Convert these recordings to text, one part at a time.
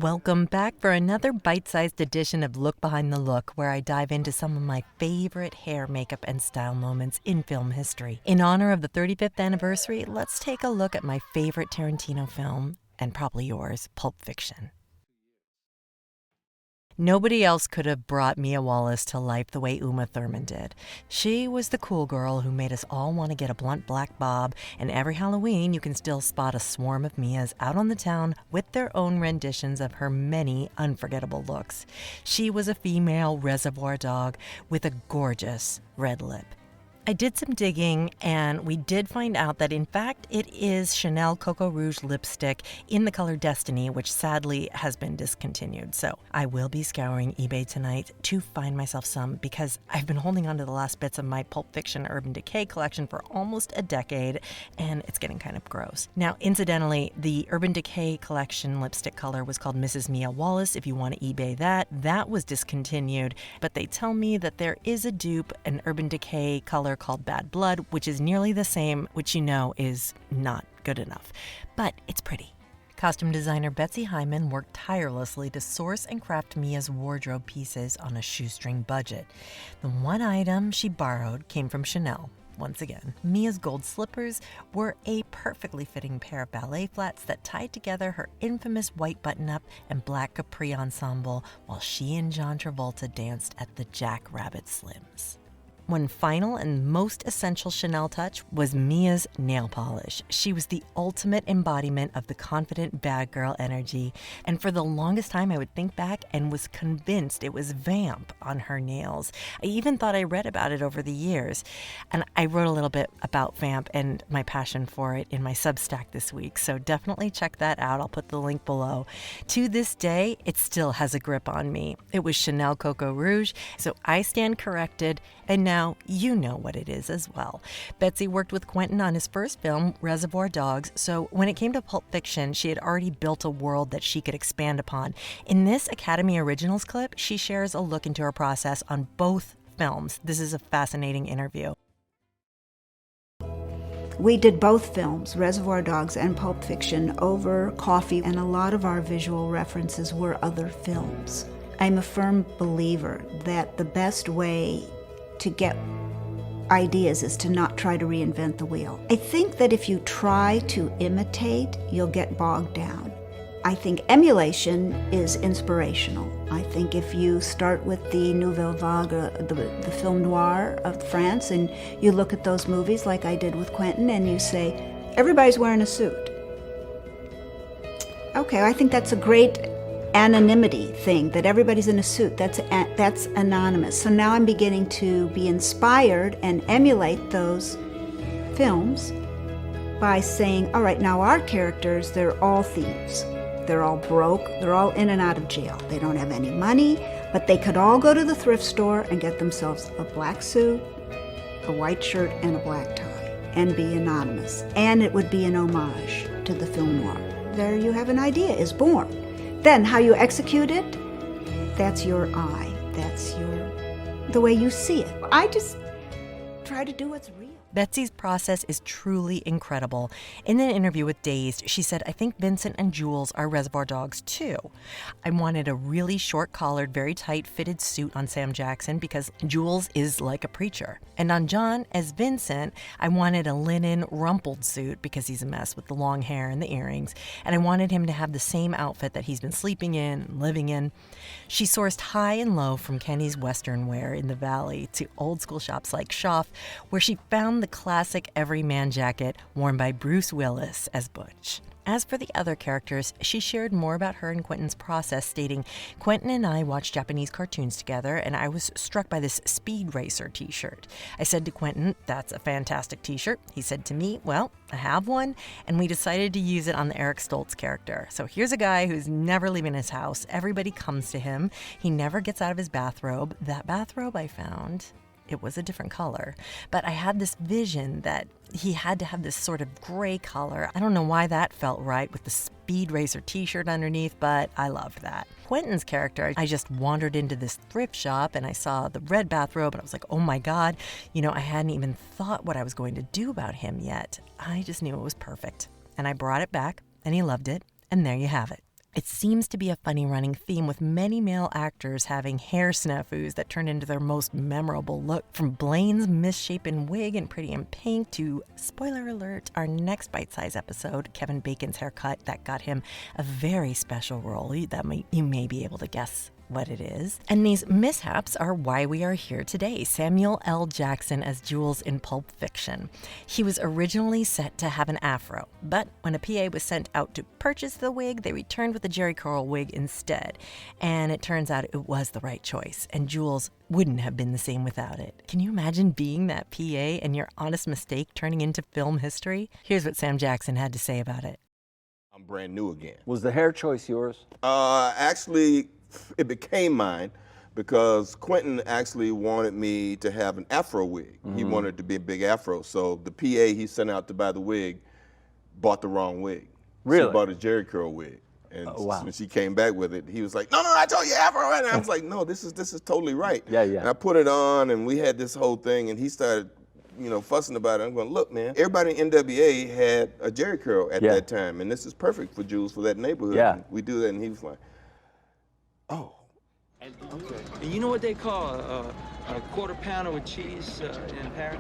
Welcome back for another bite-sized edition of Look Behind the Look, where I dive into some of my favorite hair, makeup, and style moments in film history. In honor of the 35th anniversary, let's take a look at my favorite Tarantino film, and probably yours, Pulp Fiction. Nobody else could have brought Mia Wallace to life the way Uma Thurman did. She was the cool girl who made us all want to get a blunt black bob, and every Halloween you can still spot a swarm of Mias out on the town with their own renditions of her many unforgettable looks. She was a female reservoir dog with a gorgeous red lip. I did some digging, and we did find out that, in fact, it is Chanel COCO ROUGE lipstick in the color Destiny, which sadly has been discontinued. So I will be scouring eBay tonight to find myself some, because I've been holding on to the last bits of my Pulp Fiction Urban Decay collection for almost a decade, and it's getting kind of gross. Now, incidentally, the Urban Decay collection lipstick color was called Mrs. Mia Wallace. If you want to eBay that, that was discontinued, but they tell me that there is a dupe, an Urban Decay color called Bad Blood, which is nearly the same, which you know is not good enough, but it's pretty. Costume designer Betsy Heinmann worked tirelessly to source and craft Mia's wardrobe pieces on a shoestring budget. The one item she borrowed came from Chanel. Once again, Mia's gold slippers were a perfectly fitting pair of ballet flats that tied together her infamous white button-up and black capri ensemble while she and John Travolta danced at the Jack Rabbit Slims. One final and most essential Chanel touch was Mia's nail polish. She was the ultimate embodiment of the confident bad girl energy, and for the longest time I would think back and was convinced it was Vamp on her nails. I even thought I read about it over the years, and I wrote a little bit about Vamp and my passion for it in my Substack this week, so definitely check that out. I'll put the link below. To this day, it still has a grip on me. It was Chanel COCO ROUGE, so I stand corrected, and now you know what it is as well. Betsy worked with Quentin on his first film, Reservoir Dogs, so when it came to Pulp Fiction, she had already built a world that she could expand upon. In this Academy Originals clip, she shares a look into her process on both films. This is a fascinating interview. We did both films, Reservoir Dogs and Pulp Fiction, over coffee, and a lot of our visual references were other films. I'm a firm believer that the best way to get ideas is to not try to reinvent the wheel. I think that if you try to imitate, you'll get bogged down. I think emulation is inspirational. I think if you start with the Nouvelle Vague, the film noir of France, and you look at those movies like I did with Quentin, and you say, everybody's wearing a suit. Okay, I think that's a great anonymity thing, that everybody's in a suit. That's anonymous. So now I'm beginning to be inspired and emulate those films by saying, all right, now our characters, they're all thieves. They're all broke. They're all in and out of jail. They don't have any money, but they could all go to the thrift store and get themselves a black suit, a white shirt, and a black tie, and be anonymous. And it would be an homage to the film noir. There you have an idea is born. Then how you execute it, that's your eye. That's the way you see it. I just try to do what's real. Betsy's process is truly incredible. In an interview with Dazed, she said, I think Vincent and Jules are Reservoir Dogs too. I wanted a really short-collared, very tight-fitted suit on Sam Jackson because Jules is like a preacher. And on John, as Vincent, I wanted a linen, rumpled suit because he's a mess with the long hair and the earrings. And I wanted him to have the same outfit that he's been sleeping in and living in. She sourced high and low from Kenny's Western wear in the Valley to old-school shops like Schaff, where she found the classic everyman jacket worn by Bruce Willis as Butch. As for the other characters, she shared more about her and Quentin's process, stating, Quentin and I watched Japanese cartoons together, and I was struck by this SPEEDRACER T-Shirt. I said to Quentin, that's a fantastic T-shirt. He said to me, well, I have one, and we decided to use it on the Eric Stoltz character. So here's a guy who's never leaving his house. Everybody comes to him. He never gets out of his bathrobe. That bathrobe I found, it was a different color, but I had this vision that he had to have this sort of gray color. I don't know why that felt right with the SPEEDRACER T-shirt underneath, but I loved that. Quentin's character, I just wandered into this thrift shop and I saw the red bathrobe and I was like, oh my God, I hadn't even thought what I was going to do about him yet. I just knew it was perfect. And I brought it back and he loved it. And there you have it. It seems to be a funny running theme with many male actors having hair snafus that turn into their most memorable look. From Blaine's misshapen wig in Pretty in Pink to, spoiler alert, our next bite-size episode, Kevin Bacon's haircut that got him a very special role that you may be able to guess what it is. And these mishaps are why we are here today. Samuel L. Jackson as Jules in Pulp Fiction. He was originally set to have an afro, but when a PA was sent out to purchase the wig, they returned with a Jerry curl wig instead. And it turns out it was the right choice, and Jules wouldn't have been the same without it. Can you imagine being that PA and your honest mistake turning into film history? Here's what Sam Jackson had to say about it. I'm brand new again. Was the hair choice yours? Actually, it became mine because Quentin actually wanted me to have an afro wig. He wanted it to be a big afro. So the PA he sent out to buy the wig bought the wrong wig. Really? She bought a Jerry curl wig. And wow. when she came back with it, he was like, no, I told you afro. And I was like, no, this is totally right. Yeah. And I put it on and we had this whole thing and he started fussing about it. I'm going, look, man, everybody in NWA had a Jerry curl at that time. And this is perfect for Jules, for that neighborhood. Yeah. And we do that. And he was like, oh. Okay. And you know what they call a quarter pounder with cheese in Paris?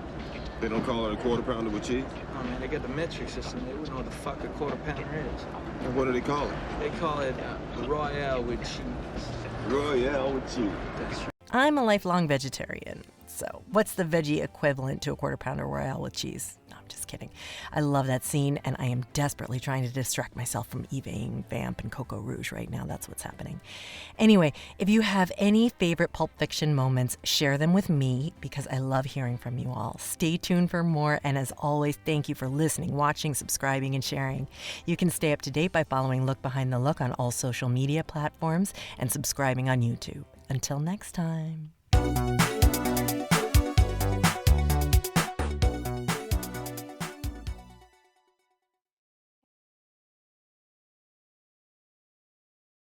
They don't call it a quarter pounder with cheese? Oh man, they got the metric system. They wouldn't know what the fuck a quarter pounder is. And what do they call it? They call it Royale with cheese. Royale with cheese. That's right. I'm a lifelong vegetarian, so what's the veggie equivalent to a quarter pounder royale with cheese? No, I'm just kidding. I love that scene, and I am desperately trying to distract myself from eating Vamp and COCO Rouge right now. That's what's happening. Anyway, if you have any favorite Pulp Fiction moments, share them with me because I love hearing from you all. Stay tuned for more, and as always, thank you for listening, watching, subscribing, and sharing. You can stay up to date by following Look Behind the Look on all social media platforms and subscribing on YouTube. Until next time.